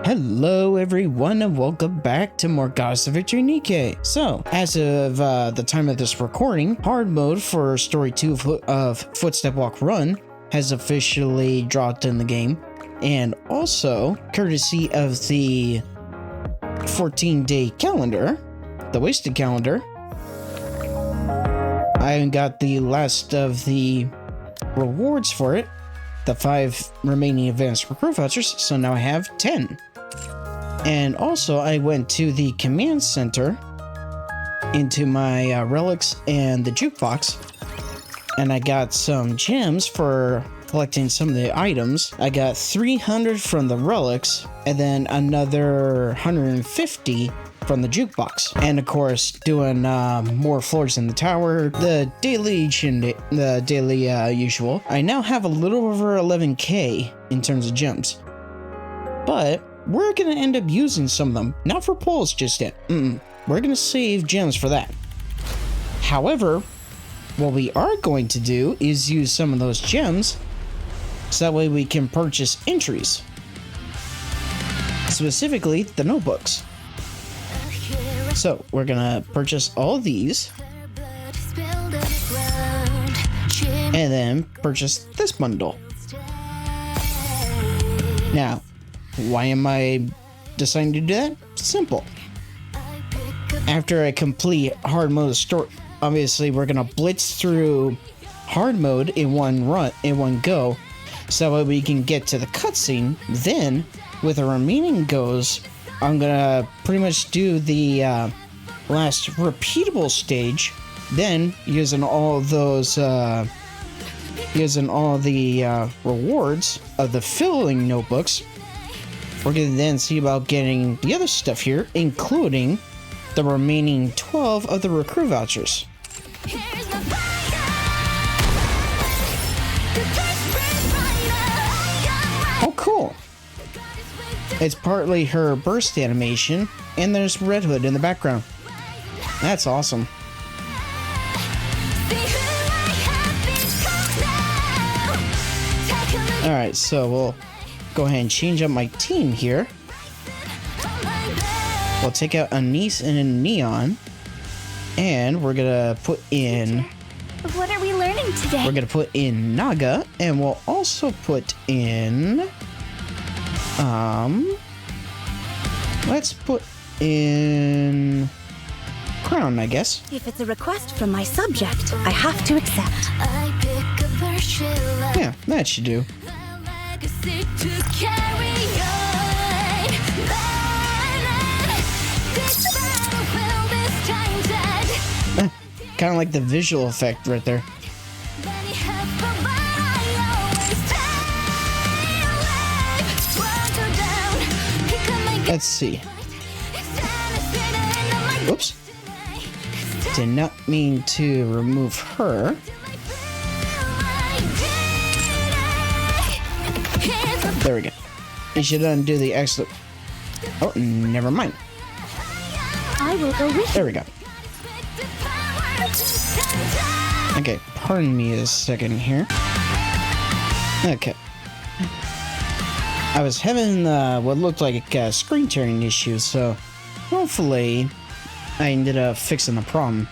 Hello everyone and welcome back to more Gods of Victory NIKKE. So, as of the time of this recording, hard mode for Story 2 of Footstep Walk Run has officially dropped in the game. And also, courtesy of the 14-day calendar, the wasted calendar, I got the last of the rewards for it, the 5 remaining advanced recruit vouchers, so now I have 10. And also I went to the command center into my relics and the jukebox, and I got some gems for collecting some of the items. I got 300 from the relics and then another 150 from the jukebox, and of course doing more floors in the tower, the daily usual. I now have a little over 11k in terms of gems, but we're gonna end up using some of them, not for pulls just yet. We're gonna save gems for that. However, what we are going to do is use some of those gems so that way we can purchase entries, specifically the notebooks. So we're gonna purchase all these and then purchase this bundle. Now, why am I deciding to do that? Simple. After I complete hard mode story, obviously we're gonna blitz through hard mode in one go, so that we can get to the cutscene. Then, with the remaining goes, I'm gonna pretty much do the last repeatable stage. Then, using all those, using all the rewards of the filling notebooks, we're gonna then see about getting the other stuff here, including the remaining 12 of the recruit vouchers. Oh, cool. It's partly her burst animation, and there's Red Hood in the background. That's awesome. Alright, so we'll go ahead and change up my team here. We'll take out a Nice and a Neon, and we're gonna put in... What are we learning today? We're gonna put in Naga, and we'll also put in... let's put in... Crown, I guess. If it's a request from my subject, I have to accept. Yeah, that should do. Kind of like the visual effect right there. Let's see. Whoops. Did not mean to remove her. There we go. You should undo the exit. Oh, never mind. I will go with. There we go. Okay, pardon me a second here. Okay. I was having what looked like screen tearing issues, so hopefully I ended up fixing the problem.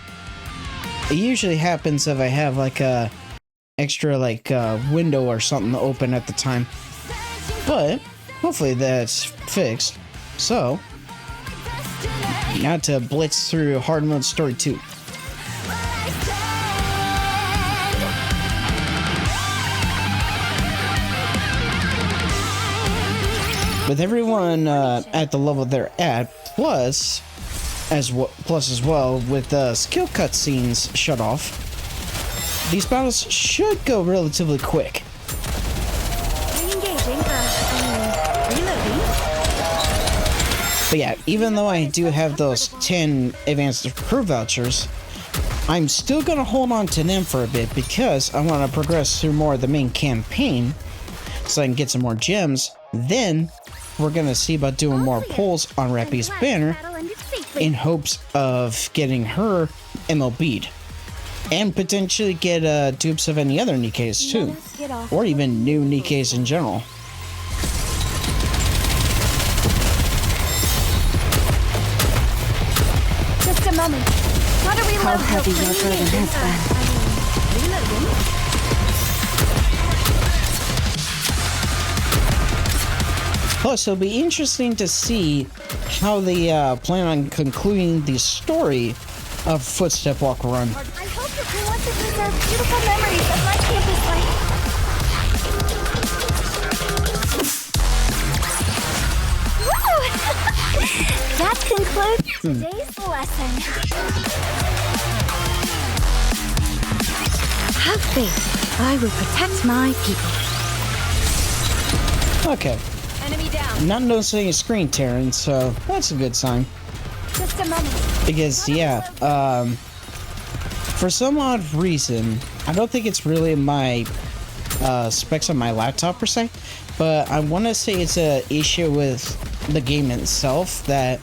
It usually happens if I have like a extra window or something open at the time, but hopefully that's fixed. So now to blitz through hard mode story 2. With everyone at the level they're at, plus as well with the skill cutscenes shut off, these battles should go relatively quick. But yeah, even though I do have those 10 advanced recruit vouchers, I'm still gonna hold on to them for a bit because I want to progress through more of the main campaign so I can get some more gems. Then we're gonna see about doing more pulls on Rapi's banner in hopes of getting her MLB'd. And potentially get dupes of any other NIKKEs too. Or even new NIKKEs in general. How heavy your burden has been. Plus, it'll be interesting to see how they plan on concluding the story of Footstep Walk Run. I hope that you want to preserve beautiful memories of my campus life. Woo! That concludes today's lesson. Have faith. I will protect my people. Okay. Enemy down. Not noticing a screen tearing, so that's a good sign. Just a moment. Because, yeah, for some odd reason, I don't think it's really my specs on my laptop per se, but I want to say it's a issue with the game itself, that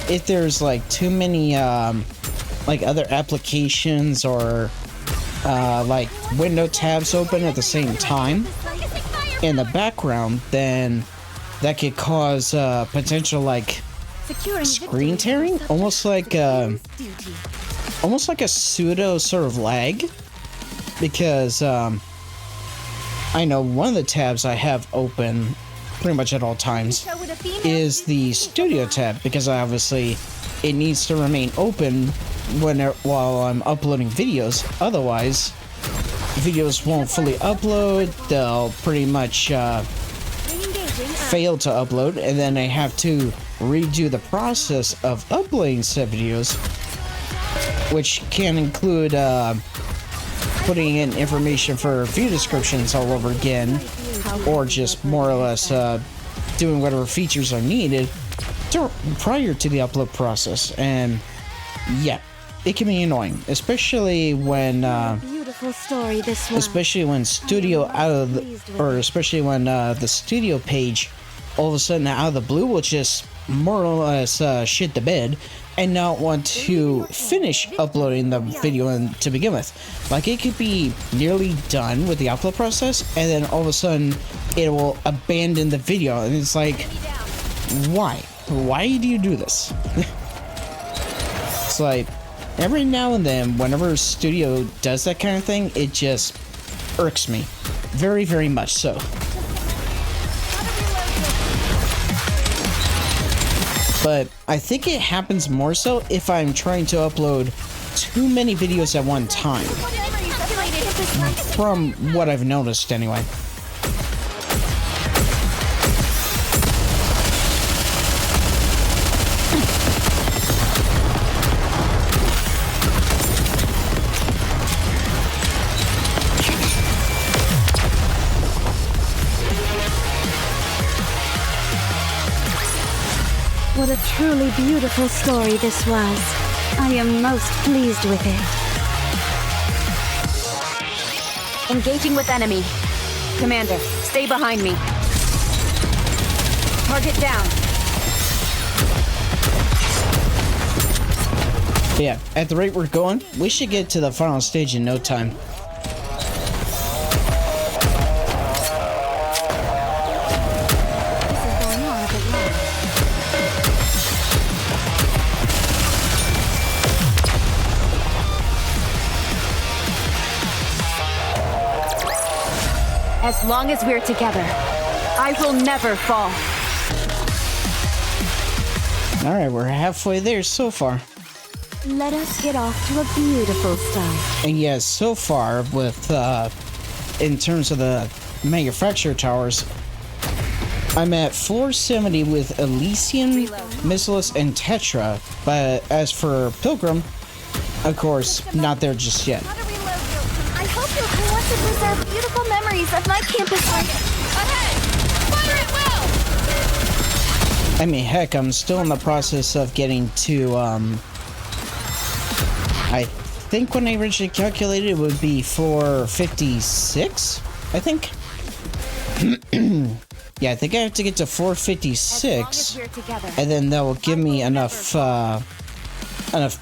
if there's like too many like other applications or like window tabs open at the same time in the background, then that could cause potential like screen tearing, almost like a pseudo sort of lag, because I know one of the tabs I have open pretty much at all times is the studio tab, because obviously it needs to remain open while I'm uploading videos. Otherwise, videos won't fully upload. They'll pretty much fail to upload, and then I have to redo the process of uploading said videos, which can include putting in information for view descriptions all over again, or just more or less doing whatever features are needed prior to the upload process. And yeah, it can be annoying, especially when Story this one. especially when studio especially when the studio page all of a sudden out of the blue will just more or less shit the bed and not want to finish uploading the video to begin with. Like, it could be nearly done with the upload process, and then all of a sudden it will abandon the video, and it's like, why do you do this? It's like, every now and then, whenever Studio does that kind of thing, it just irks me. Very, very much so. But I think it happens more so if I'm trying to upload too many videos at one time. From what I've noticed, anyway. What a truly beautiful story this was. I am most pleased with it. Engaging with enemy. Commander, stay behind me. Target down. Yeah, at the rate we're going, we should get to the final stage in no time. As long as we're together, I will never fall. Alright, we're halfway there so far. Let us get off to a beautiful start. And yes, so far with, in terms of the manufacturer towers, I'm at floor 70 with Elysian, Missilus, and Tetra, but as for Pilgrim, of course, not there just yet. I hope you'll want to preserve beautiful memories of my campus life. Ahead! Fire at will! I mean, heck, I'm still in the process of getting to, I think when I originally calculated it would be floor 56, I think. Yeah, I think I have to get to floor 56, and then that will give me enough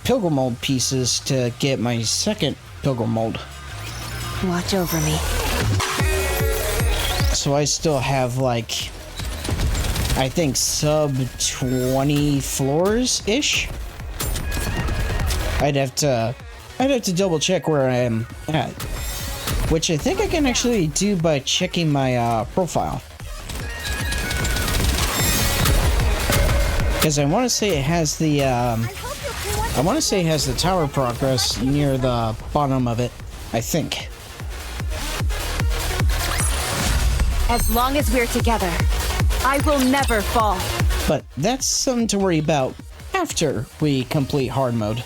Pilgrim mold pieces to get my second Pilgrim mold. Watch over me. So I still have, like, I think sub 20 floors-ish. I'd have to I'd have to double check where I am at, which I think I can actually do by checking my profile. Because I want to say it has the tower progress near the bottom of it, I think. As long as we're together, I will never fall. But that's something to worry about after we complete hard mode.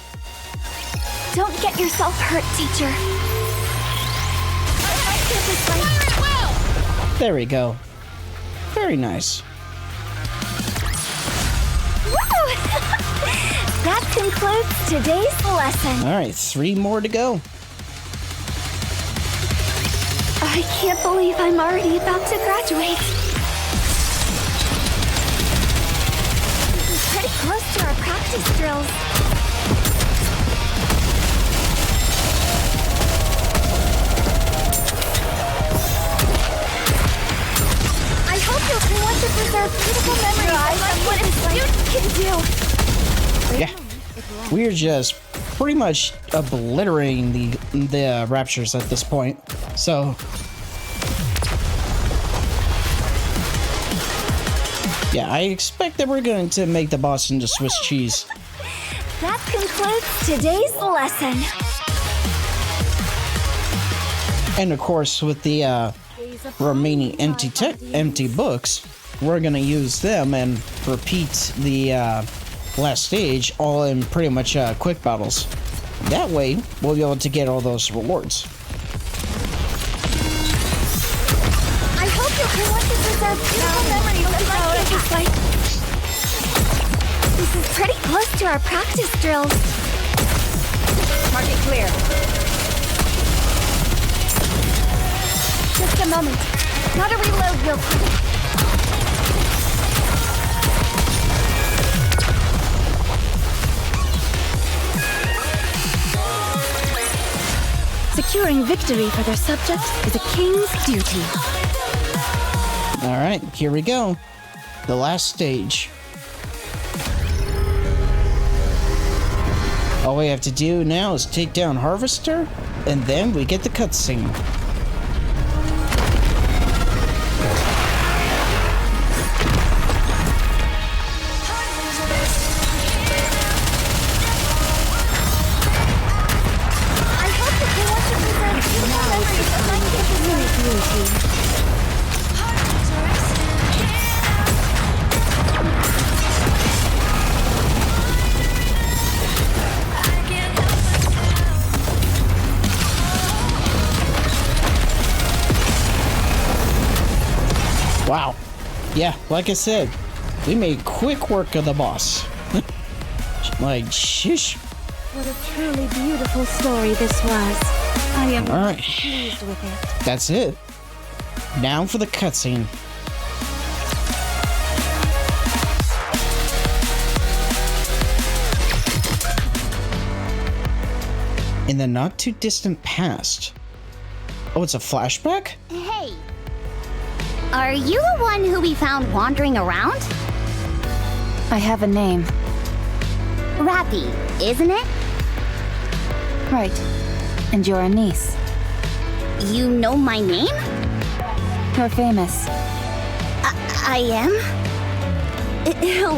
Don't get yourself hurt, teacher. There we go. Very nice. Woo! That concludes today's lesson. All right, 3 more to go. I can't believe I'm already about to graduate. This is pretty close to our practice drills. I hope you'll want to preserve beautiful memories of what a student can do. Yeah, we're just pretty much obliterating the Raptures at this point. So, yeah, I expect that we're going to make the boss into Swiss cheese. That concludes today's lesson. And of course, with the remaining empty books, we're gonna use them and repeat the last stage all in pretty much quick battles. That way, we'll be able to get all those rewards. I hope you'll want to preserve beautiful memories of my campus. This is pretty close to our practice drills. Target clear. Just a moment. Gotta reload real quick. Securing victory for their subjects is a king's duty. All right, here we go. The last stage. All we have to do now is take down Harvester, and then we get the cutscene. Wow. Yeah, like I said, we made quick work of the boss. Like, shish. What a truly beautiful story this was. I am pleased with it. That's it. Now for the cutscene. In the not too distant past. Oh, it's a flashback? Hey, are you the one who we found wandering around? I have a name. Rapi, isn't it? Right. And you're a niece. You know my name? You're famous. I am?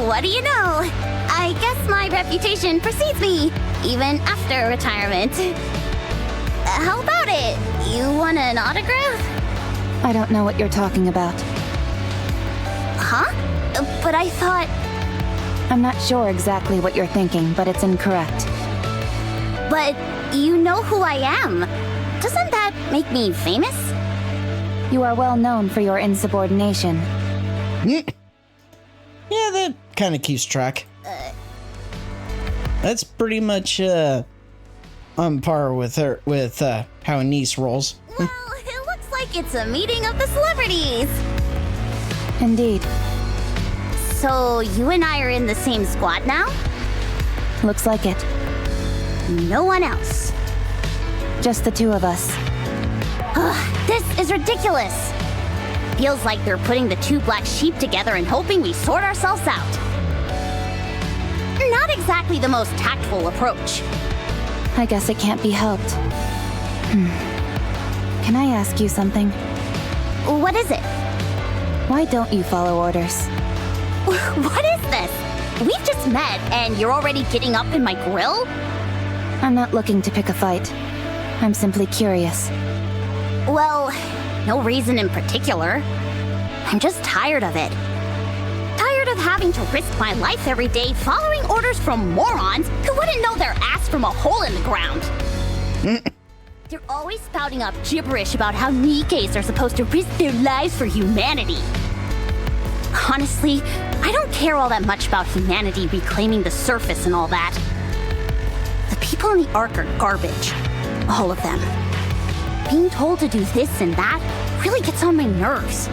What do you know? I guess my reputation precedes me, even after retirement. How about it? You want an autograph? I don't know what you're talking about. Huh? But I thought... I'm not sure exactly what you're thinking, but it's incorrect. But you know who I am. Doesn't that make me famous? You are well known for your insubordination. Yeah, that kind of keeps track. That's pretty much on par with her, with how a niece rolls. Well, it looks like it's a meeting of the celebrities. Indeed. So you and I are in the same squad now? Looks like it. No one else. Just the two of us. This is ridiculous. Feels like they're putting the two black sheep together and hoping we sort ourselves out. Not exactly the most tactful approach. I guess it can't be helped. Can I ask you something? What is it? Why don't you follow orders? What is this? We've just met and you're already getting up in my grill? I'm not looking to pick a fight. I'm simply curious. Well, no reason in particular. I'm just tired of it. Tired of having to risk my life every day following orders from morons who wouldn't know their ass from a hole in the ground. They're always spouting up gibberish about how NIKKEs are supposed to risk their lives for humanity. Honestly, I don't care all that much about humanity reclaiming the surface and all that. The people in the Ark are garbage. All of them. Being told to do this and that really gets on my nerves.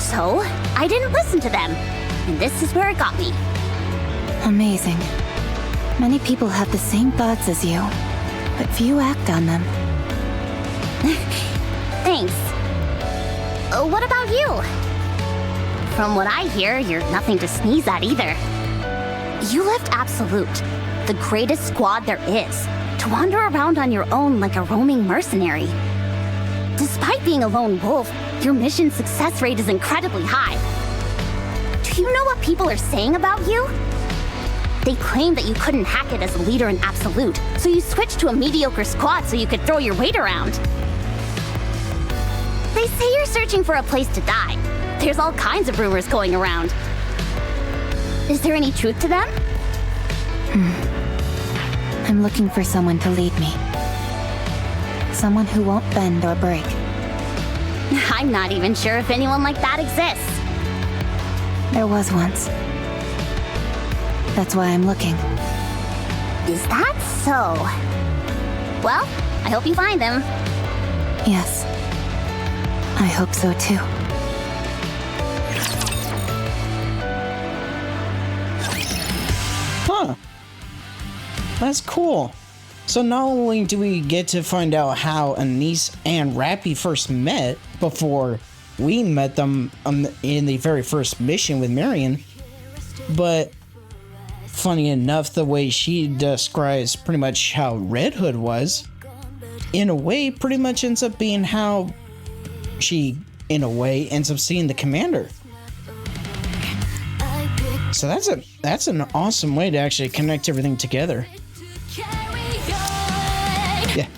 So, I didn't listen to them. And this is where it got me. Amazing. Many people have the same thoughts as you, but few act on them. Thanks. What about you? From what I hear, you're nothing to sneeze at either. You left Absolute, the greatest squad there is, to wander around on your own like a roaming mercenary. Despite being a lone wolf, your mission success rate is incredibly high. Do you know what people are saying about you? They claim that you couldn't hack it as a leader in Absolute, so you switched to a mediocre squad so you could throw your weight around. They say you're searching for a place to die. There's all kinds of rumors going around. Is there any truth to them? I'm looking for someone to lead me. Someone who won't bend or break. I'm not even sure if anyone like that exists. There was once. That's why I'm looking. Is that so? Well, I hope you find them. Yes. I hope so too. Huh. That's cool. So not only do we get to find out how Anise and Rapi first met before we met them in the very first mission with Marian, but funny enough, the way she describes pretty much how Red Hood was, in a way, pretty much ends up being how she, in a way, ends up seeing the commander. So that's an awesome way to actually connect everything together. Yeah.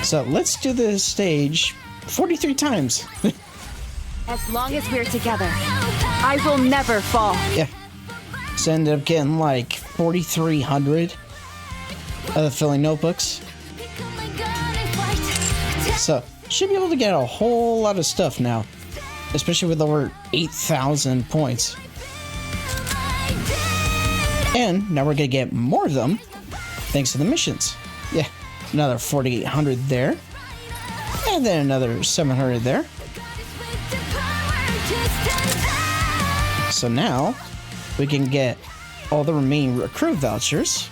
So let's do this stage 43 times. As long as we're together, I will never fall. Yeah. So I ended up getting like 4,300 of the filling notebooks. So should be able to get a whole lot of stuff now, especially with over 8,000 points. And now we're gonna get more of them thanks to the missions. Yeah, another 4,800 there, and then another 700 there. So now we can get all the remaining recruit vouchers,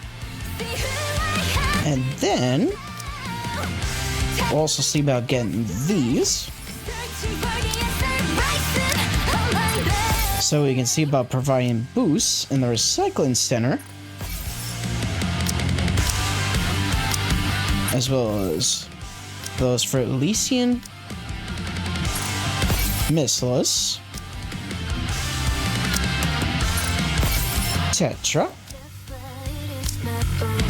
and then we'll also see about getting these, so we can see about providing boosts in the recycling center, as well as those for Elysian, Missless, Tetra,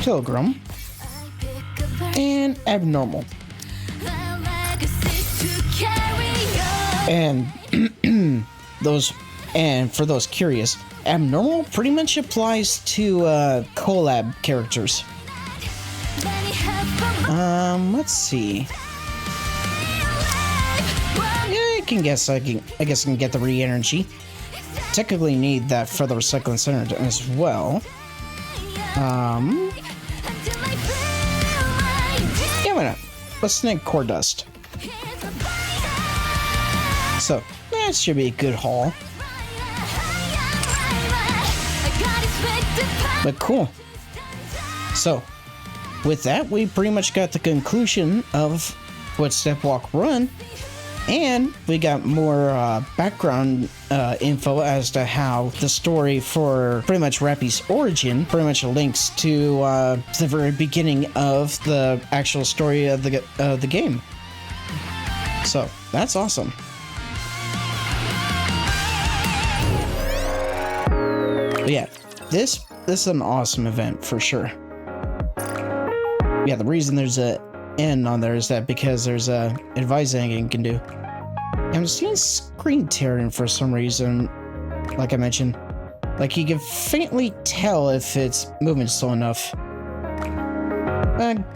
Pilgrim, and Abnormal. And those, and for those curious, Abnormal pretty much applies to collab characters. Let's see. Yeah, I guess I can get the re-energy. Technically need that for the recycling center as well. Yeah, why not? Let's snag core dust. So that should be a good haul. But cool. So with that, we pretty much got the conclusion of Footstep Walk Run. And we got more background info as to how the story for pretty much Rapi's origin pretty much links to the very beginning of the actual story of the game. So that's awesome. But yeah, this is an awesome event for sure. Yeah, the reason there's a N on there is that because there's a advising you can do. I'm seeing screen tearing for some reason, like I mentioned. Like you can faintly tell if it's moving slow enough.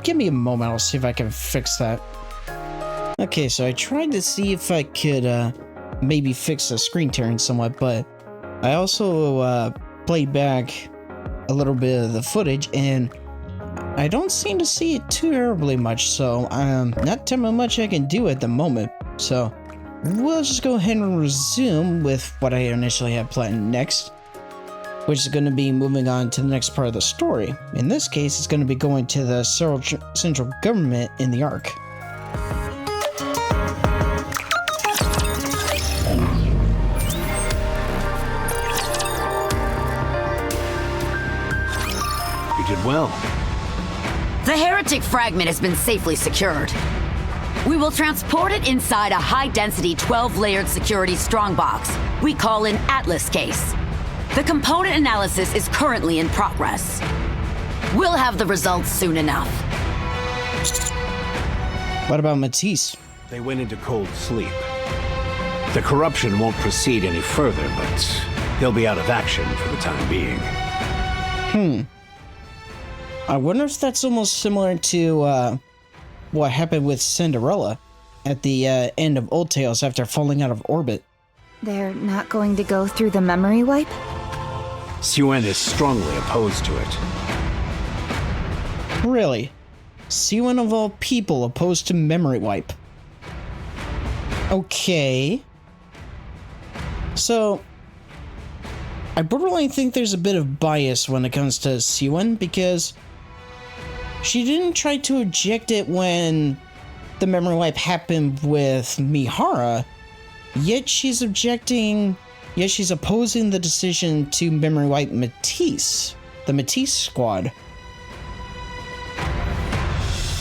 Give me a moment, I'll see if I can fix that. Okay, so I tried to see if I could maybe fix the screen tearing somewhat, but I also played back a little bit of the footage and I don't seem to see it too terribly much, so not too much I can do at the moment. So we'll just go ahead and resume with what I initially had planned next, which is going to be moving on to the next part of the story. In this case, it's going to be going to the central government in the Ark. You did well. The heretic fragment has been safely secured. We will transport it inside a high-density 12-layered security strongbox we call an Atlas case. The component analysis is currently in progress. We'll have the results soon enough. What about Matisse? They went into cold sleep. The corruption won't proceed any further, but he'll be out of action for the time being. I wonder if that's almost similar to what happened with Cinderella at the end of Old Tales after falling out of orbit. They're not going to go through the memory wipe? Syuen is strongly opposed to it. Really? Syuen of all people opposed to memory wipe. Okay. So, I borderline think there's a bit of bias when it comes to Syuen because she didn't try to eject it when the memory wipe happened with Mihara, yet she's opposing the decision to memory wipe Matisse, the Matisse squad.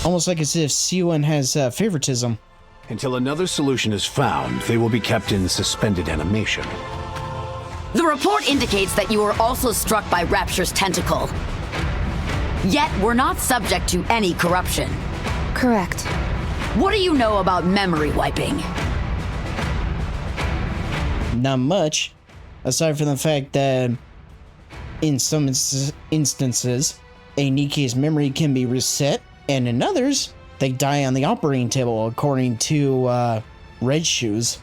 Almost like as if Syuen has favoritism. Until another solution is found, they will be kept in suspended animation. The report indicates that you were also struck by Rapture's tentacle. Yet, we're not subject to any corruption. Correct. What do you know about memory wiping? Not much, aside from the fact that in some instances, a NIKKE's memory can be reset, and in others, they die on the operating table, according to Red Shoes.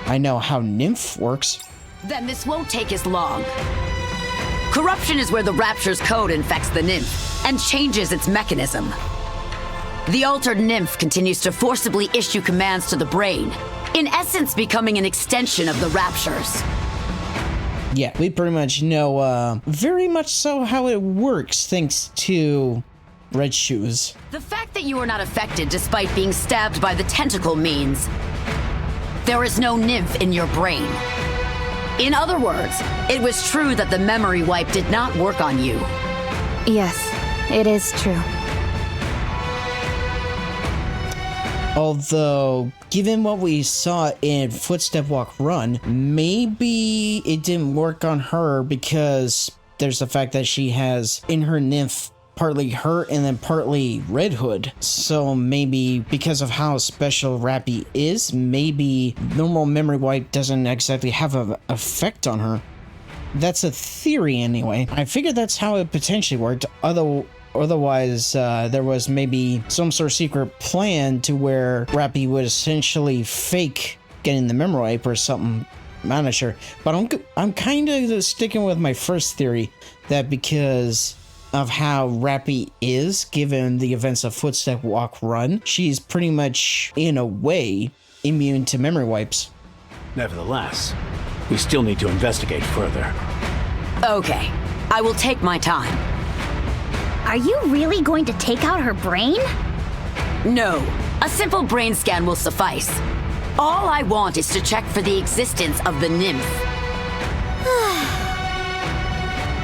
I know how Nymph works. Then this won't take as long. Corruption is where the Rapture's code infects the nymph and changes its mechanism. The altered nymph continues to forcibly issue commands to the brain, in essence becoming an extension of the Raptures. Yeah, we pretty much know very much so how it works thanks to Red Shoes. The fact that you are not affected despite being stabbed by the tentacle means there is no nymph in your brain. In other words, it was true that the memory wipe did not work on you. Yes, it is true. Although, given what we saw in Footstep Walk Run, maybe it didn't work on her because there's the fact that she has in her nymph partly her and then partly Red Hood. So maybe because of how special Rapi is, maybe normal memory wipe doesn't exactly have an effect on her. That's a theory anyway. I figured that's how it potentially worked. Otherwise, there was maybe some sort of secret plan to where Rapi would essentially fake getting the memory wipe or something. I'm not sure. But I'm kind of sticking with my first theory that because of how Rapi is, given the events of Footstep Walk Run, she's pretty much, in a way, immune to memory wipes. Nevertheless, we still need to investigate further. Okay, I will take my time. Are you really going to take out her brain? No, A simple brain scan will suffice. All I want is to check for the existence of the nymph.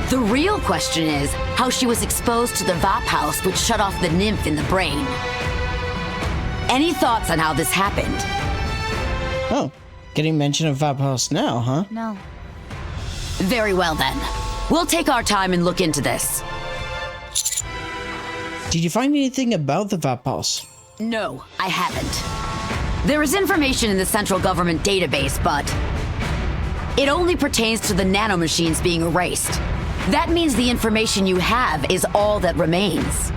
The real question is how she was exposed to the VAP house which shut off the nymph in the brain. Any thoughts on how this happened? Oh, getting mention of VAP house now, huh? No. Very well then. We'll take our time and look into this. Did you find anything about the VAP house? No, I haven't. There is information in the central government database, but it only pertains to the nanomachines being erased. That means the information you have is all that remains.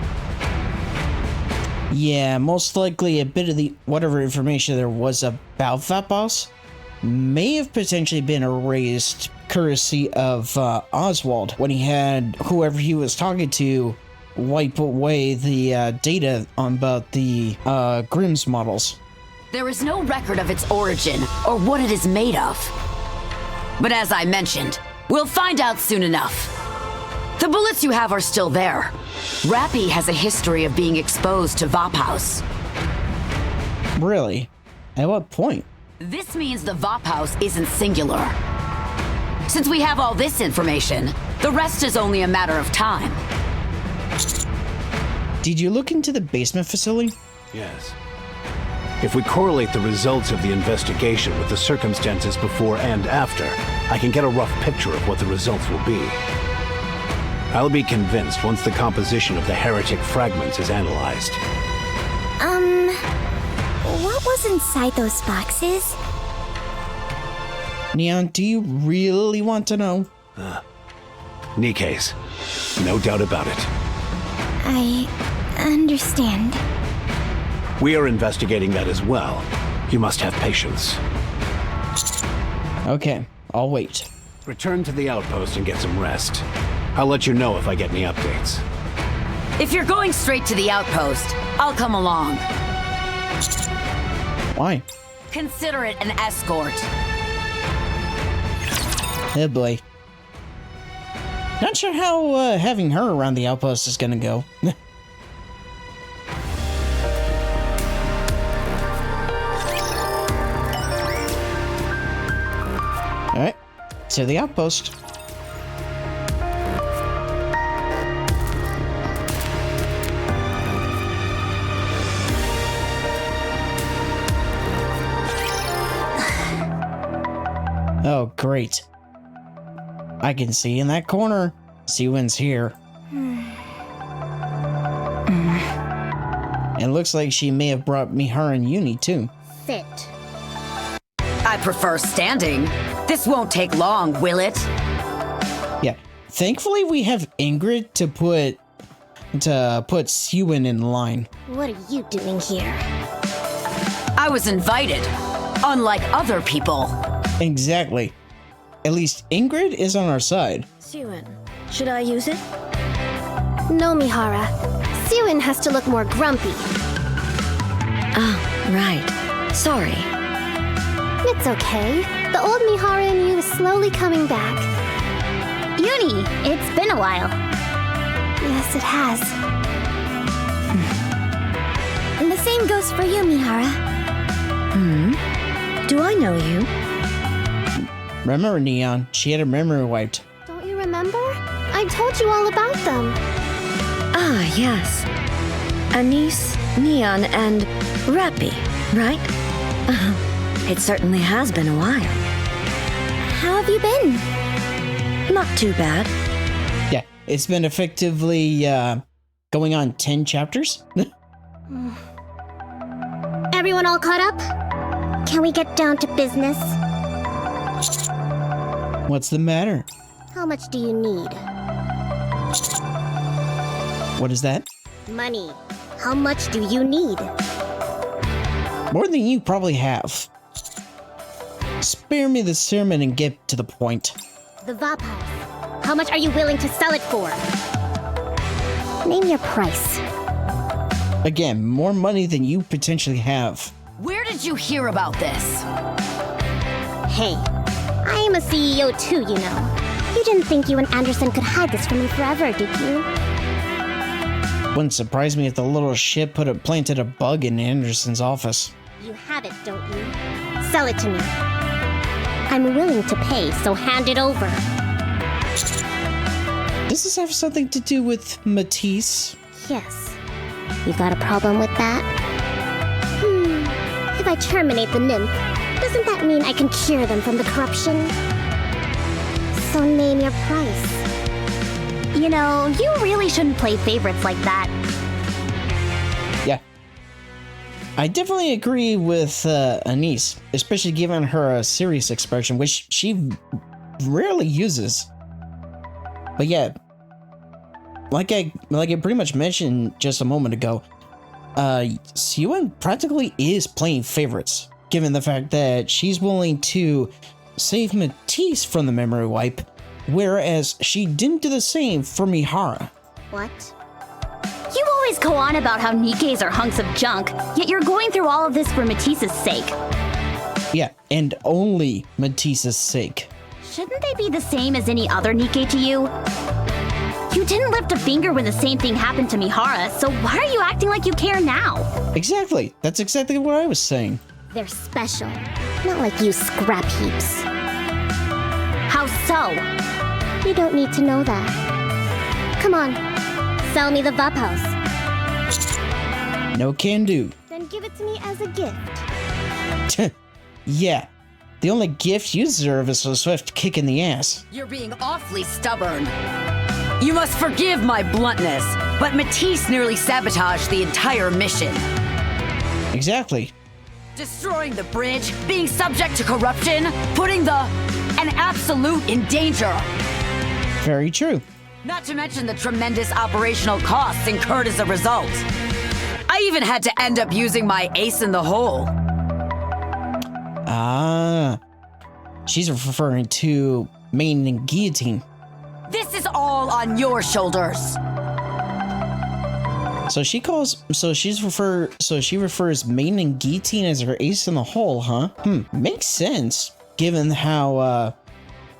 Yeah, most likely a bit of the whatever information there was about VAP house may have potentially been erased courtesy of Oswald when he had whoever he was talking to wipe away the data on about the Grimm's models. There is no record of its origin or what it is made of. But as I mentioned, we'll find out soon enough. The bullets you have are still there. Rapi has a history of being exposed to VAP house. Really? At what point? This means the VAP house isn't singular. Since we have all this information, the rest is only a matter of time. Did you look into the basement facility? Yes. If we correlate the results of the investigation with the circumstances before and after, I can get a rough picture of what the results will be. I'll be convinced once the composition of the heretic fragments is analyzed. What was inside those boxes? Neon, do you really want to know? NIKKE's. No doubt about it. I understand. We are investigating that as well. You must have patience. Okay, I'll wait. Return to the outpost and get some rest. I'll let you know if I get any updates. If you're going straight to the outpost, I'll come along. Why? Consider it an escort. Oh boy. Not sure how having her around the outpost is gonna go. Alright, to the outpost. Oh, great. I can see in that corner. Syuen's here. It looks like she may have brought me her and Uni too. Sit. I prefer standing. This won't take long, will it? Yeah. Thankfully we have Ingrid to put Syuen in line. What are you doing here? I was invited, unlike other people. Exactly. At least Ingrid is on our side. Syuen, should I use it? No, Mihara. Syuen has to look more grumpy. Oh, right. Sorry. It's okay. The old Mihara in you is slowly coming back. Uni, it's been a while. Yes, it has. And the same goes for you, Mihara. Do I know you? Remember Neon? She had her memory wiped. Don't you remember? I told you all about them. Ah, yes. Anise, Neon, and Rapi, right? It certainly has been a while. How have you been? Not too bad. Yeah, it's been effectively going on 10 chapters. Everyone all caught up? Can we get down to business? What's the matter? How much do you need? What is that? Money. How much do you need? More than you probably have. Spare me the sermon and get to the point. The VAP house. How much are you willing to sell it for? Name your price. Again, more money than you potentially have. Where did you hear about this? Hey, I am a CEO too, you know. You didn't think you and Andersen could hide this from me forever, did you? wouldn't surprise me if the little shit planted a bug in Andersen's office. You have it, don't you? Sell it to me. I'm willing to pay, so hand it over. Does this have something to do with Matisse? Yes. You got a problem with that? If I terminate the nymph, doesn't that mean I can cure them from the corruption? So name your price. You know, you really shouldn't play favorites like that. Yeah. I definitely agree with Anise, especially given her serious expression, which she rarely uses. But yeah, like I pretty much mentioned just a moment ago, Syuen practically is playing favorites, given the fact that she's willing to save Matisse from the memory wipe, whereas she didn't do the same for Mihara. What? You always go on about how NIKKEs are hunks of junk, yet you're going through all of this for Matisse's sake. Yeah, and only Matisse's sake. Shouldn't they be the same as any other NIKKE to you? You didn't lift a finger when the same thing happened to Mihara, so why are you acting like you care now? Exactly. That's exactly what I was saying. They're special. Not like you scrap heaps. How so? You don't need to know that. Come on. Sell me the VAP house. No can do. Then give it to me as a gift. Yeah. The only gift you deserve is a swift kick in the ass. You're being awfully stubborn. You must forgive my bluntness, but Matisse nearly sabotaged the entire mission. Exactly. Destroying the bridge, being subject to corruption, putting an absolute in danger. Very true. Not to mention the tremendous operational costs incurred as a result. I even had to end up using my ace in the hole. Ah. She's referring to main and guillotine. This is all on your shoulders. So she refers main and guillotine as her ace in the hole, huh? Makes sense, given how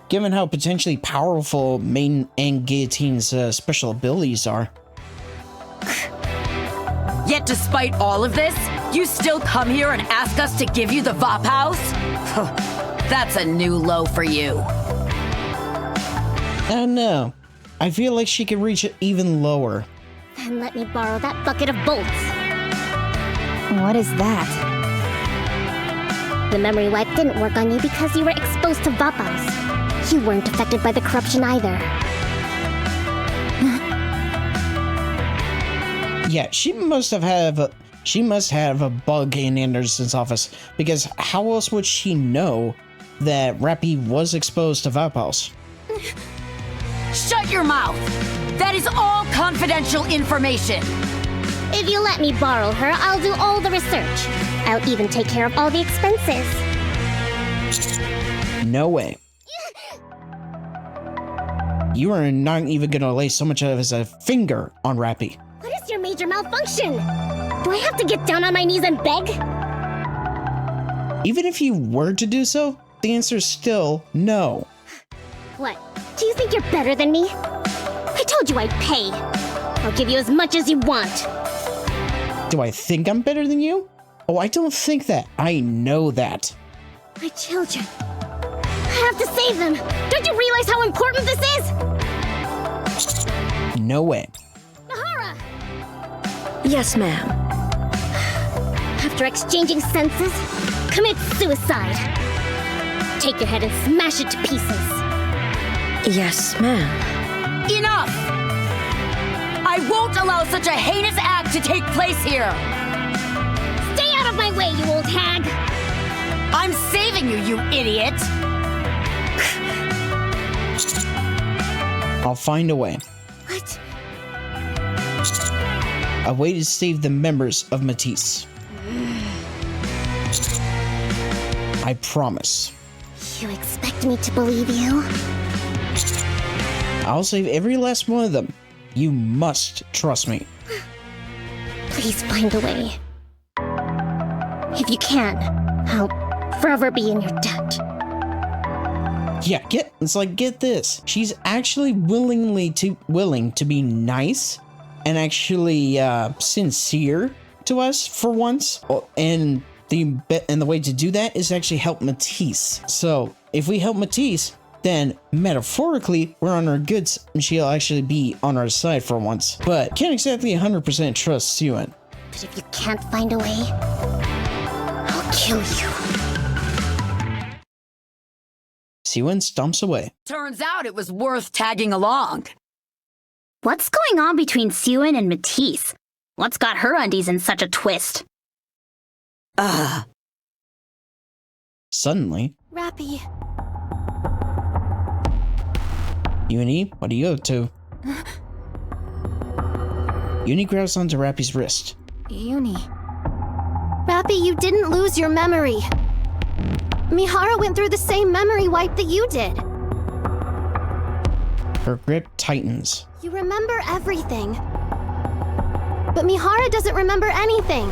potentially powerful main and guillotine's special abilities are. Yet despite all of this, you still come here and ask us to give you the VAP house? That's a new low for you. Oh no. I feel like she could reach it even lower. Then let me borrow that bucket of bolts. What is that? The memory wipe didn't work on you because you were exposed to Vapas. You weren't affected by the corruption either. Yeah, she must have a bug in Andersen's office, because how else would she know that Rapi was exposed to Vapas? Shut your mouth! That is all confidential information! If you let me borrow her, I'll do all the research. I'll even take care of all the expenses. No way. You are not even gonna lay so much as a finger on Rapi. What is your major malfunction? Do I have to get down on my knees and beg? Even if you were to do so, the answer is still no. What? Do you think you're better than me? I told you I'd pay. I'll give you as much as you want. Do I think I'm better than you? Oh, I don't think that. I know that. My children. I have to save them. Don't you realize how important this is? No way. Nahara! Yes, ma'am. After exchanging senses, commit suicide. Take your head and smash it to pieces. Yes, ma'am. Enough! I won't allow such a heinous act to take place here! Stay out of my way, you old hag! I'm saving you, you idiot! I'll find a way. What? A way to save the members of Matisse. I promise. You expect me to believe you? I'll save every last one of them. You must trust me. Please find a way. If you can, I'll forever be in your debt. Yeah, get this. She's actually willing to be nice and actually sincere to us for once. And the way to do that is actually help Matisse. So if we help Matisse, then metaphorically we're on our goods and she'll actually be on our side for once. But can't exactly 100% trust Syuen. But if you can't find a way, I'll kill you. Syuen stomps away. Turns out it was worth tagging along. What's going on between Syuen and Matisse? What's got her undies in such a twist? Suddenly, Rapi. Uni, what are you up to? Uni grabs onto Rapi's wrist. Uni. Rapi, you didn't lose your memory. Mihara went through the same memory wipe that you did. Her grip tightens. You remember everything. But Mihara doesn't remember anything.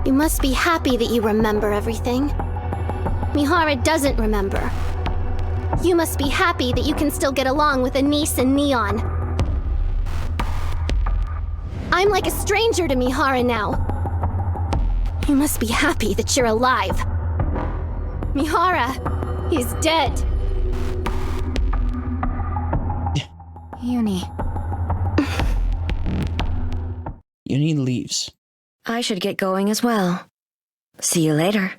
You must be happy that you remember everything. Mihara doesn't remember. You must be happy that you can still get along with Anise and Neon. I'm like a stranger to Mihara now. You must be happy that you're alive. Mihara is dead. Uni. Uni leaves. I should get going as well. See you later.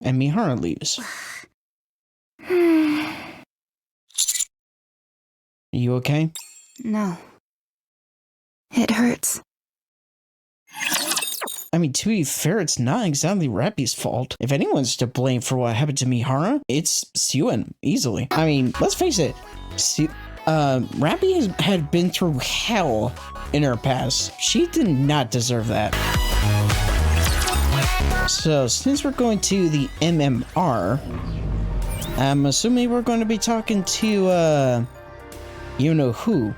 And Mihara leaves. Hmm. Are you okay? No. It hurts. I mean, to be fair, it's not exactly Rapi's fault. If anyone's to blame for what happened to Mihara, it's Syuen, easily. I mean, let's face it, Rapi had been through hell in her past. She did not deserve that. So, since we're going to the MMR, I'm assuming we're going to be talking to, you know who.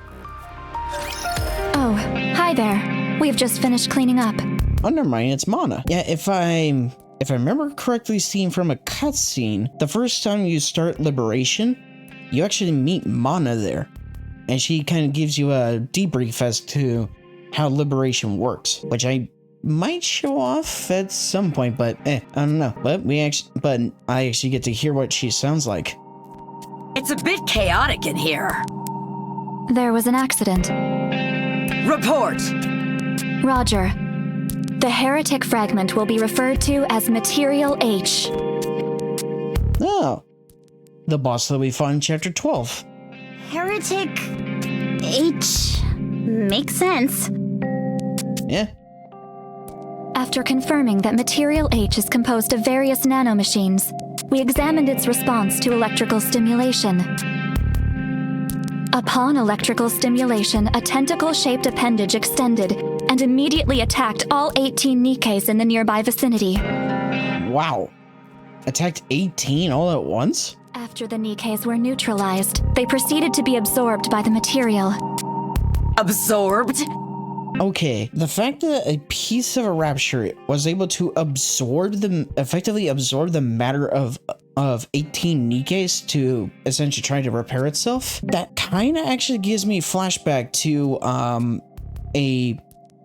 Oh, hi there. We've just finished cleaning up. Oh, never mind, it's Mana. Yeah, if I remember correctly, seeing from a cutscene, the first time you start Liberation, you actually meet Mana there. And she kind of gives you a debrief as to how Liberation works, which I might show off at some point, but I don't know. But I actually get to hear what she sounds like. It's a bit chaotic in here. There was an accident. Report! Roger. The heretic fragment will be referred to as Material H. Oh. The boss that we fought in Chapter 12. Heretic H makes sense. Yeah. After confirming that Material H is composed of various nanomachines, we examined its response to electrical stimulation. Upon electrical stimulation, a tentacle-shaped appendage extended and immediately attacked all 18 NIKKEs in the nearby vicinity. Wow. Attacked 18 all at once? After the NIKKEs were neutralized, they proceeded to be absorbed by the material. Absorbed? Okay, the fact that a piece of a Rapture was able to effectively absorb the matter of 18 NIKKEs to essentially try to repair itself, that kind of actually gives me a flashback to a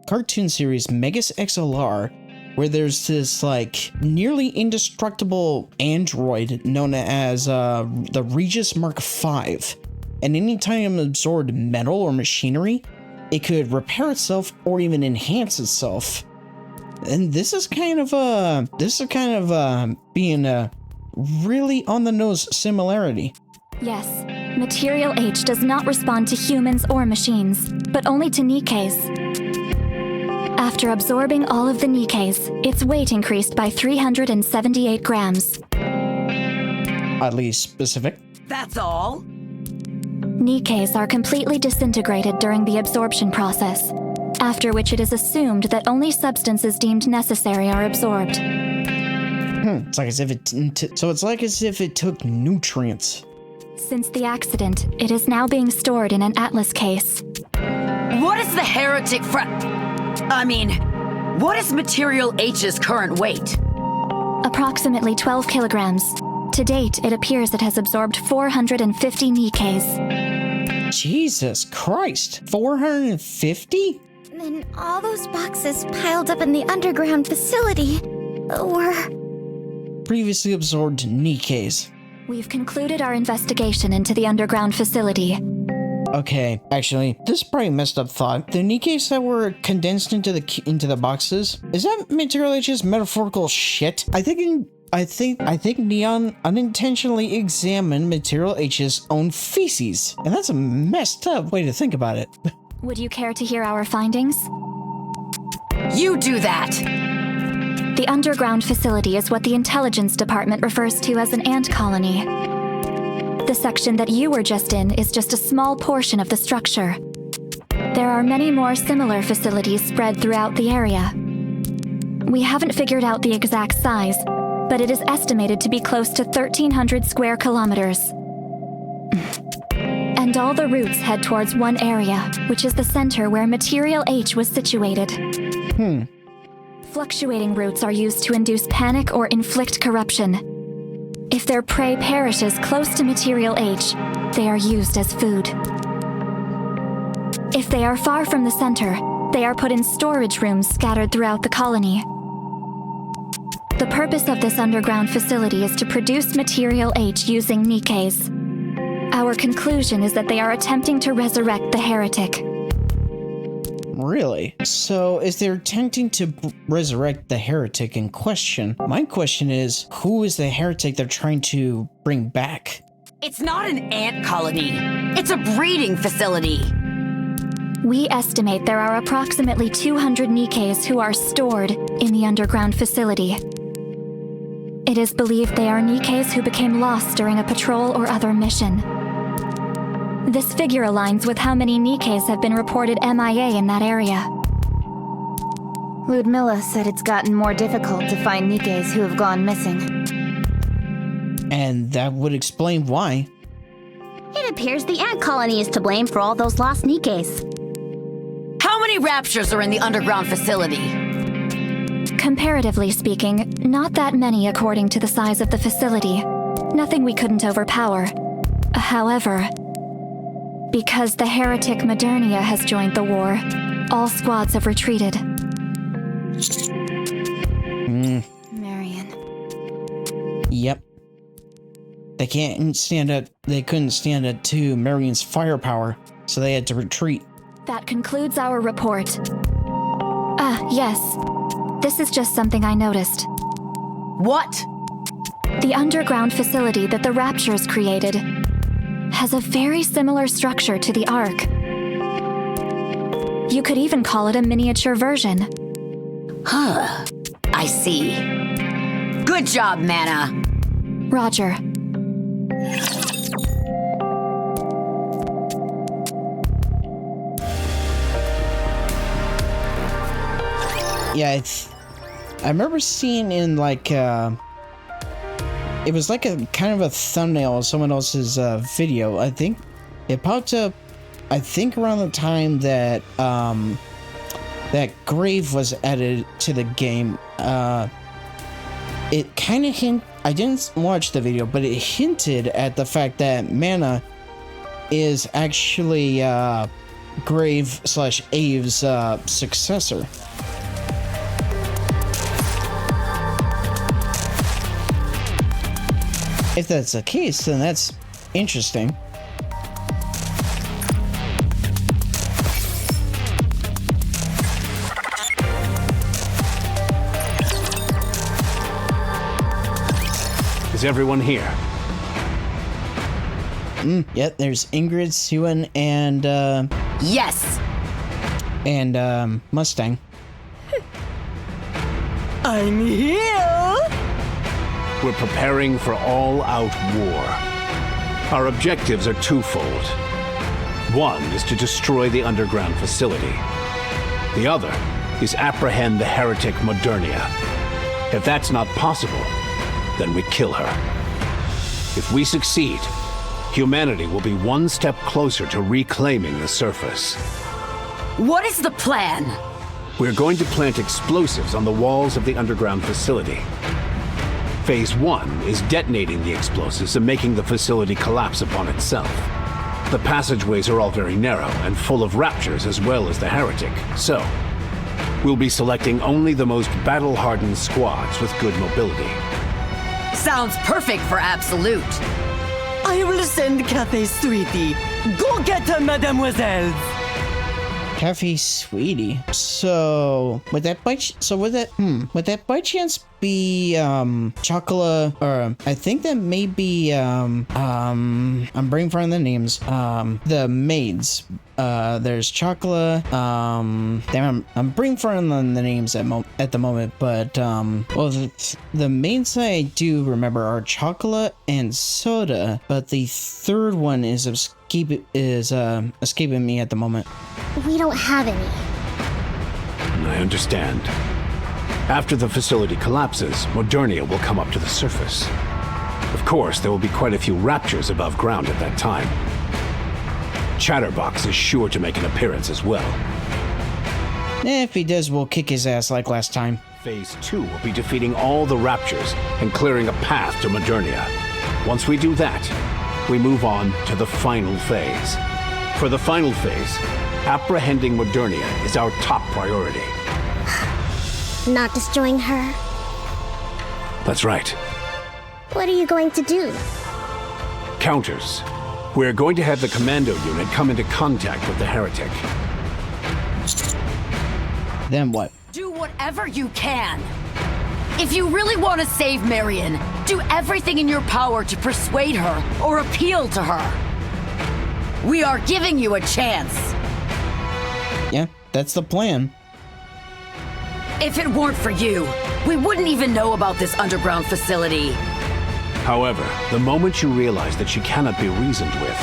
cartoon series, Megas XLR, where there's this like nearly indestructible android known as the Regis Mark V, and anytime it absorbed metal or machinery, it could repair itself or even enhance itself. And this is kind of being a really on the nose similarity. Yes, Material H does not respond to humans or machines, but only to NIKKEs. After absorbing all of the NIKKEs, its weight increased by 378 grams. Oddly specific. That's all? NIKKEs are completely disintegrated during the absorption process, after which it is assumed that only substances deemed necessary are absorbed. It's like as if it took nutrients. Since the accident, it is now being stored in an Atlas case. What is the heretic what is Material H's current weight? Approximately 12 kilograms. To date, it appears it has absorbed 450 Nikkes. Jesus Christ, 450? Then all those boxes piled up in the underground facility were Previously absorbed Nikkes. We've concluded our investigation into the underground facility. Okay, actually, this is probably a messed up thought. The Nikkes that were condensed into the boxes, is that Material H's metaphorical shit? I think Neon unintentionally examined Material H's own feces, and that's a messed up way to think about it. Would you care to hear our findings? You do that! The underground facility is what the intelligence department refers to as an ant colony. The section that you were just in is just a small portion of the structure. There are many more similar facilities spread throughout the area. We haven't figured out the exact size, but it is estimated to be close to 1,300 square kilometers. And all the routes head towards one area, which is the center where Material H was situated. Fluctuating routes are used to induce panic or inflict corruption. If their prey perishes close to Material H, they are used as food. If they are far from the center, they are put in storage rooms scattered throughout the colony. The purpose of this underground facility is to produce Material H using Nikkes. Our conclusion is that they are attempting to resurrect the heretic. Really? So, is they're attempting to resurrect the heretic in question? My question is, who is the heretic they're trying to bring back? It's not an ant colony. It's a breeding facility. We estimate there are approximately 200 Nikkes who are stored in the underground facility. It is believed they are Nikkes who became lost during a patrol or other mission. This figure aligns with how many Nikkes have been reported MIA in that area. Ludmilla said it's gotten more difficult to find Nikkes who have gone missing. And that would explain why. It appears the ant colony is to blame for all those lost Nikkes. How many Raptures are in the underground facility? Comparatively speaking, not that many according to the size of the facility. Nothing we couldn't overpower. However, because the heretic Modernia has joined the war, all squads have retreated. Marian. Yep. They couldn't stand up to Marian's firepower, so they had to retreat. That concludes our report. Yes. This is just something I noticed. What? The underground facility that the Raptures created has a very similar structure to the Ark. You could even call it a miniature version. Huh. I see. Good job, Mana. Roger. Yeah, I remember seeing in like it was like a kind of a thumbnail of someone else's video. I think it popped up, I think around the time that that Grave was added to the game. It kind of I didn't watch the video, but it hinted at the fact that Mana is actually Grave / Abe's successor. If that's the case, then that's interesting. Is everyone here? Yep, there's Ingrid, Syuen, and Yes! And Mustang. I'm here! We're preparing for all-out war. Our objectives are twofold. One is to destroy the underground facility. The other is apprehend the heretic Modernia. If that's not possible, then we kill her. If we succeed, humanity will be one step closer to reclaiming the surface. What is the plan? We're going to plant explosives on the walls of the underground facility. Phase 1 is detonating the explosives and making the facility collapse upon itself. The passageways are all very narrow and full of Raptures as well as the Heretic, so we'll be selecting only the most battle-hardened squads with good mobility. Sounds perfect for Absolute. I will send Cafe Sweetie. Go get her, mademoiselle. Cafe Sweetie. So would that by chance be chocolate, or I think that may be I'm bringing from the names. The maids. There's chocolate. Damn, I'm bringing from the names at the moment, but well, the maids I do remember are chocolate and soda, but the third one is escaping me at the moment. We don't have any. I understand. After the facility collapses, Modernia will come up to the surface. Of course, there will be quite a few Raptures above ground at that time. Chatterbox is sure to make an appearance as well. If he does, we'll kick his ass like last time. Phase 2 will be defeating all the Raptures and clearing a path to Modernia. Once we do that, we move on to the final phase. For the final phase, apprehending Modernia is our top priority. Not destroying her? That's right. What are you going to do? Counters. We're going to have the commando unit come into contact with the Heretic. Then what? Do whatever you can. If you really want to save Marian, do everything in your power to persuade her or appeal to her. We are giving you a chance. Yeah, that's the plan. If it weren't for you, we wouldn't even know about this underground facility. However, the moment you realize that she cannot be reasoned with,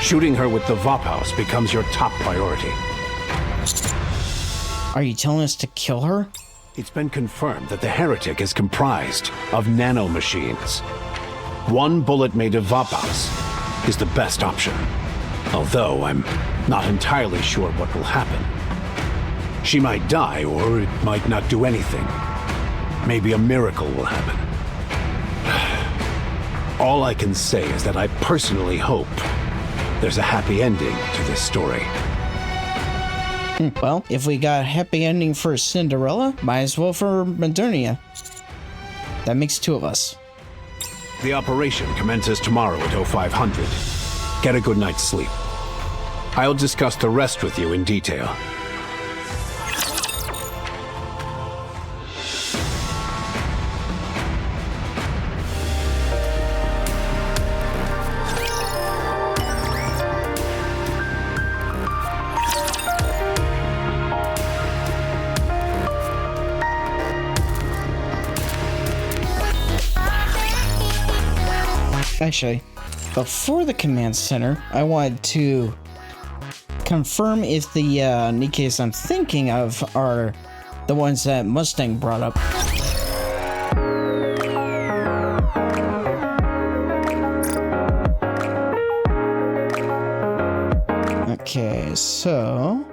shooting her with the VOP house becomes your top priority. Are you telling us to kill her? It's been confirmed that the Heretic is comprised of nanomachines. One bullet made of VOP house is the best option, although I'm not entirely sure what will happen. She might die, or it might not do anything. Maybe a miracle will happen. All I can say is that I personally hope there's a happy ending to this story. Well, if we got a happy ending for Cinderella, might as well for Modernia. That makes two of us. The operation commences tomorrow at 0500. Get a good night's sleep. I'll discuss the rest with you in detail. Actually, before the command center, I wanted to confirm if the NIKKEs I'm thinking of are the ones that Mustang brought up. Okay, so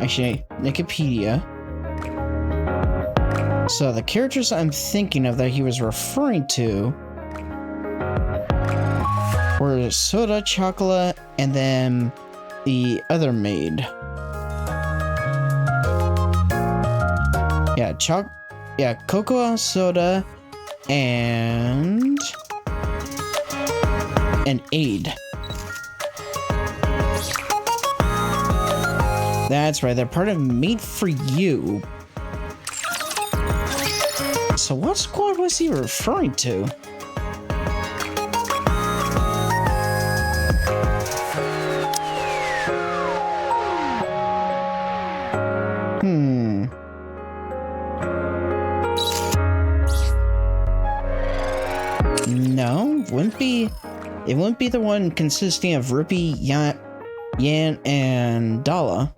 actually, Wikipedia. So the characters I'm thinking of that he was referring to were soda, chocolate, and then the other maid. Yeah, cocoa, soda, and an aid. That's right, they're part of Made for You. So what squad was he referring to? No, it wouldn't be the one consisting of Rapi, Yan, and Dala.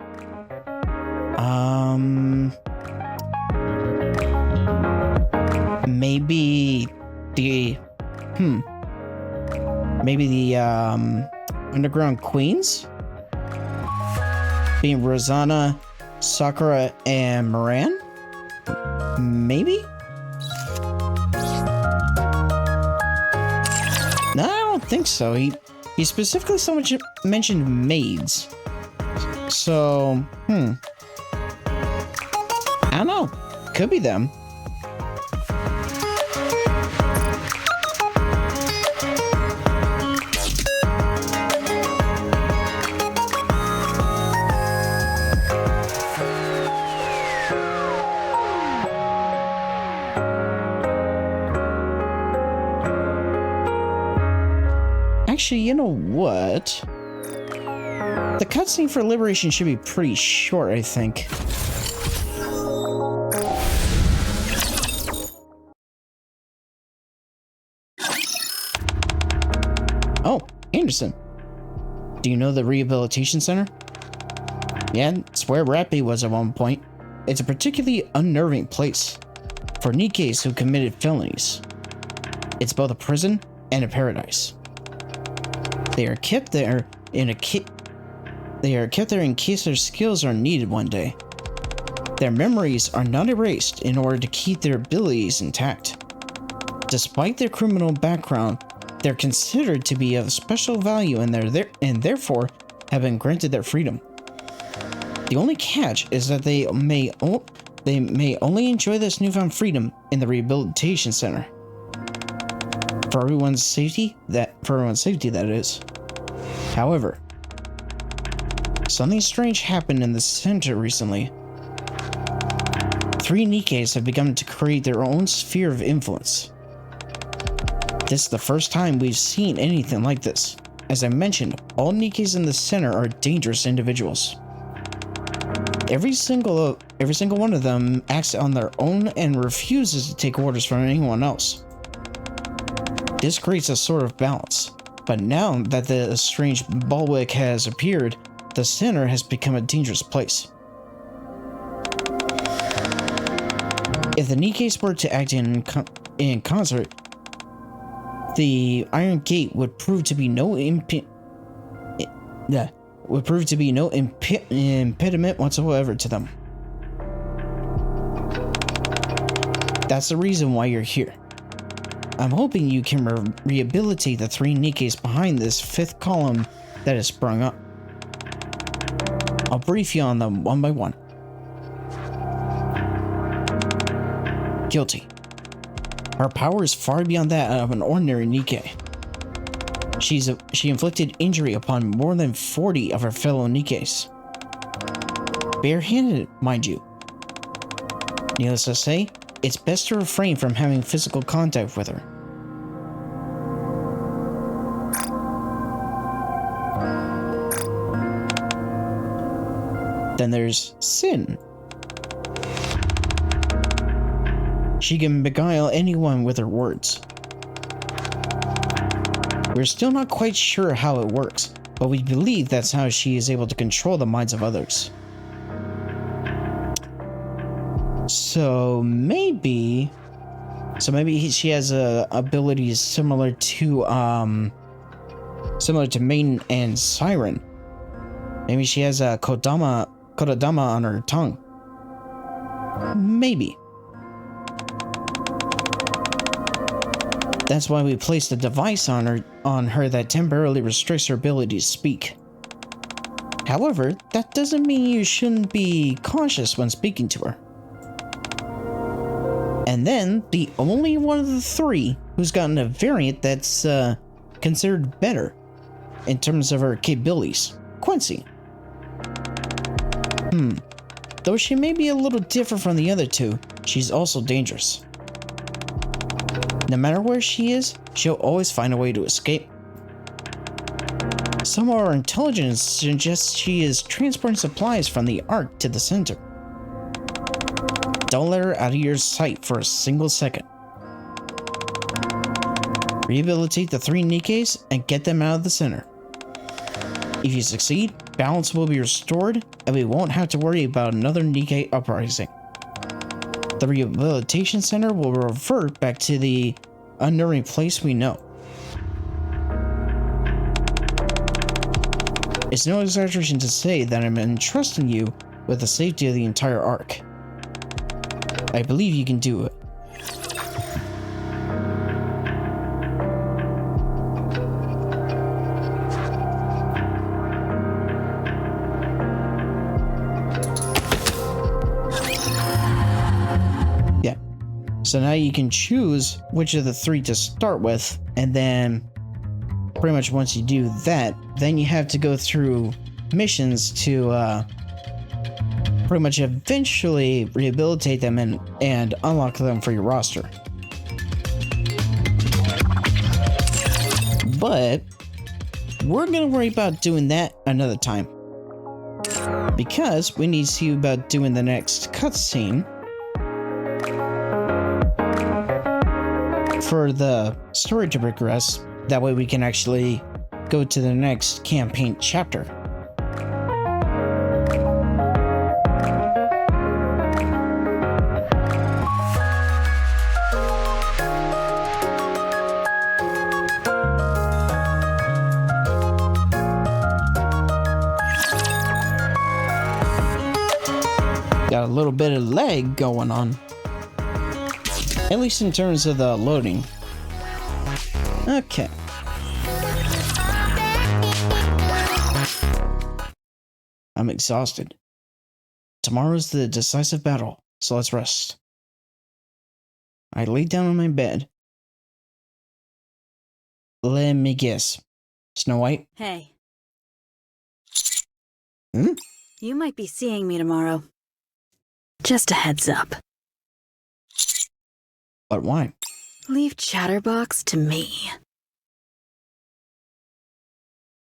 Maybe the Underground Queens? Being Rosanna, Sakura, and Marian? Maybe? No, I don't think so. He specifically so much mentioned maids. So, I don't know. Could be them. Actually, you know what? The cutscene for Liberation should be pretty short, I think. Oh, Andersen. Do you know the Rehabilitation Center? Yeah, it's where Rapi was at one point. It's a particularly unnerving place for NIKKEs who committed felonies. It's both a prison and a paradise. They are kept there in case their skills are needed one day. Their memories are not erased in order to keep their abilities intact. Despite their criminal background, they're considered to be of special value and therefore have been granted their freedom. The only catch is that they may only enjoy this newfound freedom in the rehabilitation center. For everyone's safety, that is. However, something strange happened in the center recently. 3 NIKKEs have begun to create their own sphere of influence. This is the first time we've seen anything like this. As I mentioned, all NIKKEs in the center are dangerous individuals. Every single one of them acts on their own and refuses to take orders from anyone else. This creates a sort of balance, but now that the strange bulwark has appeared, the center has become a dangerous place. If the NIKKEs were to act in concert, the Iron Gate would prove to be no impediment whatsoever to them. That's the reason why you're here. I'm hoping you can rehabilitate the 3 NIKKEs behind this 5th column that has sprung up. I'll brief you on them one by one. Guilty. Her power is far beyond that of an ordinary NIKKE. She inflicted injury upon more than 40 of her fellow NIKKEs. Barehanded, mind you. Needless to say, it's best to refrain from having physical contact with her. Then there's Sin. She can beguile anyone with her words. We're still not quite sure how it works, but we believe that's how she is able to control the minds of others. So maybe she has abilities similar to Maiden and Syuen. Maybe she has a Kodama on her tongue. Maybe. That's why we placed a device on her that temporarily restricts her ability to speak. However, that doesn't mean you shouldn't be cautious when speaking to her. And then, the only one of the 3 who's gotten a variant that's considered better in terms of her capabilities, Quincy. Though she may be a little different from the other 2, she's also dangerous. No matter where she is, she'll always find a way to escape. Some of our intelligence suggests she is transporting supplies from the Ark to the center. Don't let her out of your sight for a single second. Rehabilitate the 3 NIKKEs and get them out of the center. If you succeed, balance will be restored and we won't have to worry about another NIKKE uprising. The rehabilitation center will revert back to the unnerving place we know. It's no exaggeration to say that I'm entrusting you with the safety of the entire Ark. I believe you can do it. Yeah. So now you can choose which of the 3 to start with, and then pretty much once you do that, then you have to go through missions to pretty much eventually rehabilitate them and unlock them for your roster. But we're gonna worry about doing that another time, because we need to see about doing the next cutscene for the story to progress. That way we can actually go to the next campaign chapter. Got a little bit of lag going on, at least in terms of the loading. Okay. I'm exhausted. Tomorrow's the decisive battle, so let's rest. I lay down on my bed. Let me guess. Snow White? Hey. Hmm? You might be seeing me tomorrow. Just a heads up. But why? Leave Chatterbox to me.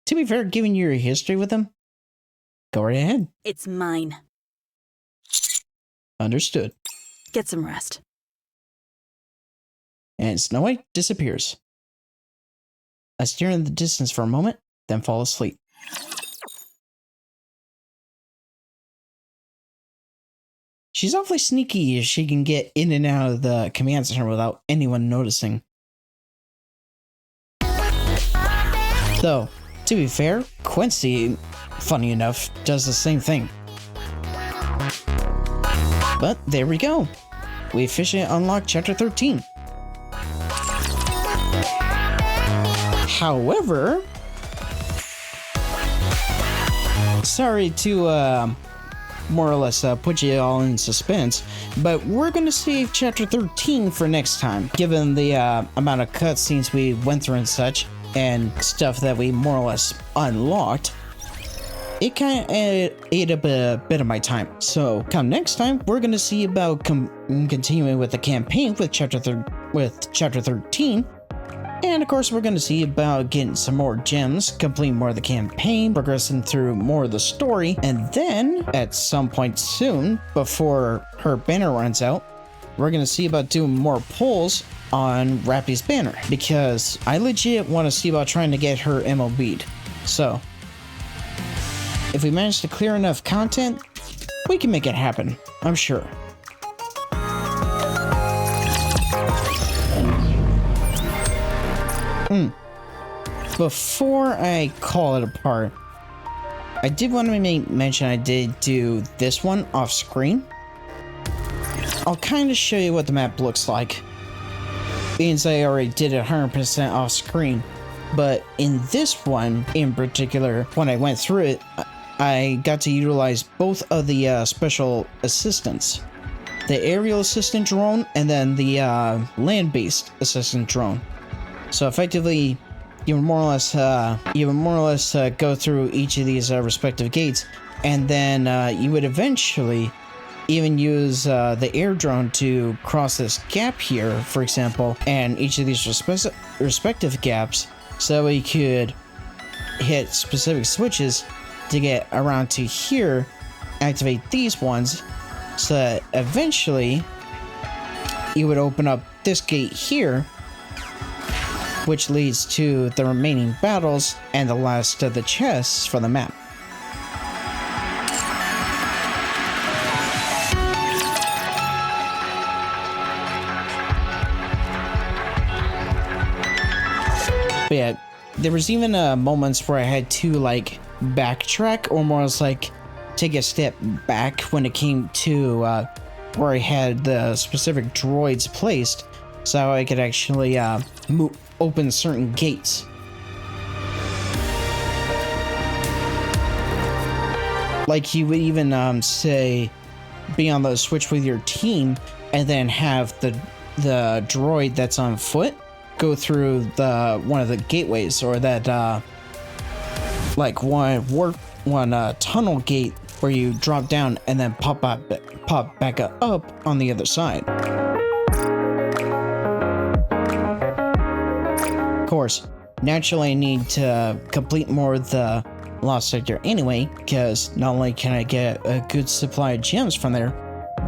To be fair, given your history with him, go right ahead. It's mine. Understood. Get some rest. And Snow White disappears. I stare in the distance for a moment, then fall asleep. She's awfully sneaky if she can get in and out of the command center without anyone noticing. Though, to be fair, Quincy, funny enough, does the same thing. But there we go. We officially unlocked Chapter 13. However, sorry to more or less put you all in suspense, but we're going to save Chapter 13 for next time. Given the amount of cutscenes we went through and such, and stuff that we more or less unlocked, it kind of ate up a bit of my time. So come next time, we're going to see about continuing with the campaign with Chapter 13. And of course, we're going to see about getting some more gems, completing more of the campaign, progressing through more of the story, and then at some point soon, before her banner runs out, we're going to see about doing more polls on Rapi's banner, because I legit want to see about trying to get her MLB'd. So, if we manage to clear enough content, we can make it happen, I'm sure. Before I call it apart, I did want to mention I did do this one off screen. I'll kind of show you what the map looks like, being as I already did it 100% off screen. But in this one in particular, when I went through it, I got to utilize both of the special assistants. The aerial assistant drone and then the land-based assistant drone. So effectively, you would more or less go through each of these respective gates, and then you would eventually even use the air drone to cross this gap here, for example, and each of these respective gaps, so you could hit specific switches to get around to here, activate these ones, so that eventually you would open up this gate here, which leads to the remaining battles and the last of the chests for the map. But yeah, there was even moments where I had to like backtrack, or more or less like take a step back when it came to where I had the specific droids placed so I could actually open certain gates. Like you would even say be on the switch with your team and then have the droid that's on foot go through one of the gateways, or that like one tunnel gate where you drop down and then pop back up on the other side. Of course, naturally I need to complete more of the Lost Sector anyway, because not only can I get a good supply of gems from there,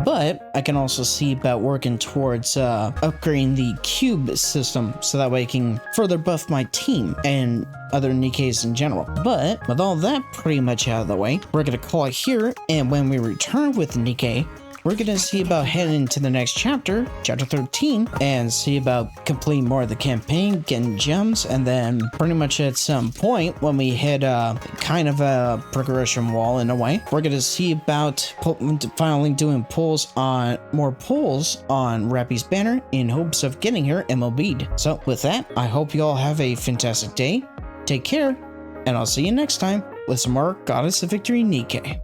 but I can also see about working towards upgrading the cube system so that way I can further buff my team and other NIKKEs in general. But with all that pretty much out of the way, we're going to call it here, and when we return with NIKKE, we're going to see about heading into the next chapter, chapter 13, and see about completing more of the campaign, getting gems, and then pretty much at some point when we hit kind of a progression wall in a way, we're going to see about finally doing more pulls on Rapi's banner in hopes of getting her MLB'd. So with that, I hope you all have a fantastic day, take care, and I'll see you next time with some more Goddess of Victory NIKKE.